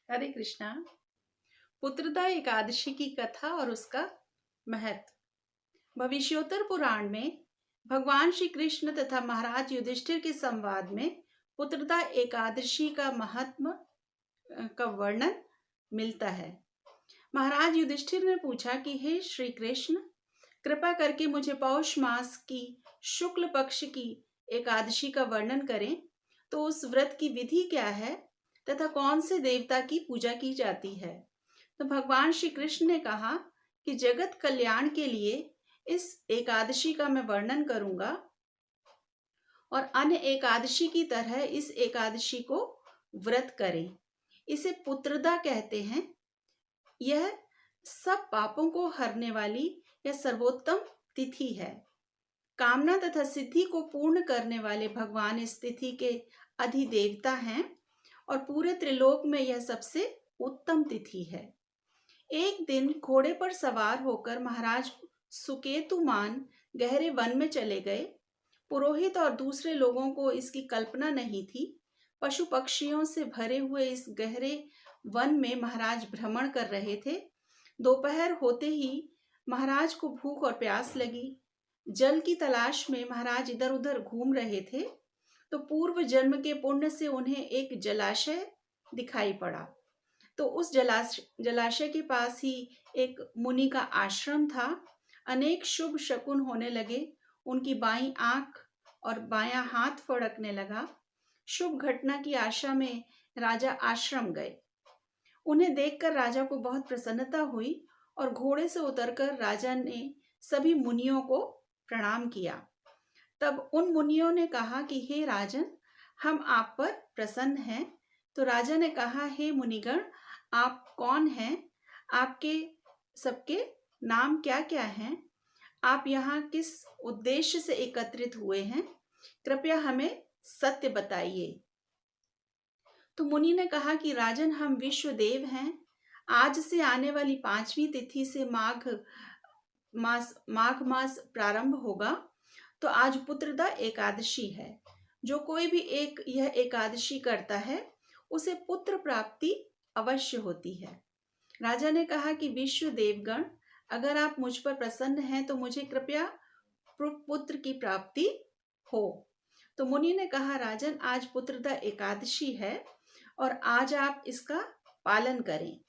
हरे कृष्णा। पुत्रदा एकादशी की कथा और उसका महत्व। भविष्योत्तर पुराण में भगवान श्री कृष्ण तथा महाराज युधिष्ठिर के संवाद में पुत्रदा एकादशी का महात्म का वर्णन मिलता है। महाराज युधिष्ठिर ने पूछा कि हे श्री कृष्ण, कृपा करके मुझे पौष मास की शुक्ल पक्ष की एकादशी का वर्णन करें। तो उस व्रत की विधि क्या है तथा कौन से देवता की पूजा की जाती है। तो भगवान श्री कृष्ण ने कहा कि जगत कल्याण के लिए इस एकादशी का मैं वर्णन करूंगा और अन्य एकादशी की तरह इस एकादशी को व्रत करें। इसे पुत्रदा कहते हैं। यह सब पापों को हरने वाली यह सर्वोत्तम तिथि है। कामना तथा सिद्धि को पूर्ण करने वाले भगवान इस तिथि के अधिदेवता हैं और पूरे त्रिलोक में यह सबसे उत्तम तिथि है। एक दिन घोड़े पर सवार होकर महाराज सुकेतुमान गहरे वन में चले गए। पुरोहित और दूसरे लोगों को इसकी कल्पना नहीं थी। पशु पक्षियों से भरे हुए इस गहरे वन में महाराज भ्रमण कर रहे थे। दोपहर होते ही महाराज को भूख और प्यास लगी। जल की तलाश में महाराज इधर उधर घूम रहे थे तो पूर्व जन्म के पुण्य से उन्हें एक जलाशय दिखाई पड़ा। तो उस जलाशय के पास ही एक मुनि का आश्रम था। अनेक शुभ शकुन होने लगे। उनकी बाईं आंख और बायां हाथ फड़कने लगा। शुभ घटना की आशा में राजा आश्रम गए। उन्हें देखकर राजा को बहुत प्रसन्नता हुई और घोड़े से उतरकर राजा ने सभी मुनियों को प्रणाम किया। तब उन मुनियों ने कहा कि हे राजन, हम आप पर प्रसन्न हैं। तो राजा ने कहा, हे मुनिगण, आप कौन हैं? आपके सबके नाम क्या क्या हैं? आप यहाँ किस उद्देश्य से एकत्रित हुए हैं? कृपया हमें सत्य बताइए। तो मुनि ने कहा कि राजन, हम विश्वदेव हैं। आज से आने वाली 5वीं तिथि से माघ मास प्रारंभ होगा। तो आज पुत्रदा एकादशी है। जो कोई भी यह एकादशी करता है उसे पुत्र प्राप्ति अवश्य होती है। राजा ने कहा कि विश्व देवगण, अगर आप मुझ पर प्रसन्न हैं तो मुझे कृपया पुत्र की प्राप्ति हो। तो मुनि ने कहा, राजन, आज पुत्रदा एकादशी है और आज आप इसका पालन करें।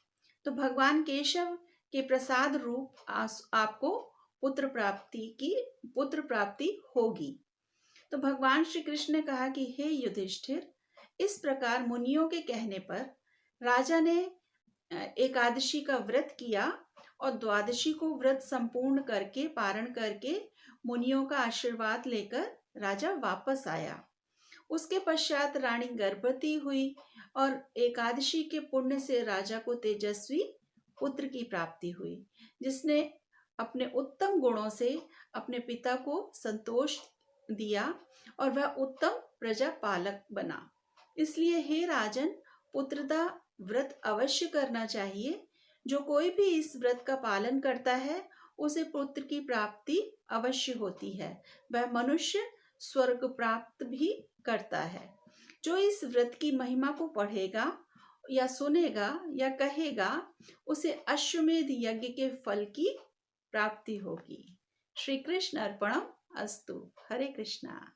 तो भगवान केशव के प्रसाद रूप आपको पुत्र प्राप्ति होगी। तो भगवान श्री कृष्ण ने कहा कि हे युधिष्ठिर, इस प्रकार मुनियों के कहने पर राजा ने एकादशी का व्रत किया और द्वादशी को व्रत संपूर्ण करके पारण करके मुनियों का आशीर्वाद लेकर राजा वापस आया। उसके पश्चात रानी गर्भवती हुई और एकादशी के पुण्य से राजा को तेजस्वी पुत्र की प्राप्ति हुई, जिसने अपने उत्तम गुणों से अपने पिता को संतोष दिया और वह उत्तम प्रजापालक बना। इसलिए हे राजन, पुत्रदा व्रत अवश्य करना चाहिए। जो कोई भी इस व्रत का पालन करता है उसे पुत्र की प्राप्ति अवश्य होती है। वह मनुष्य स्वर्ग प्राप्त भी करता है। जो इस व्रत की महिमा को पढ़ेगा या सुनेगा या कहेगा उसे अश्वमेध यज्ञ के फल की प्राप्ति होगी। श्री कृष्ण अर्पणम अस्तु। हरे कृष्णा।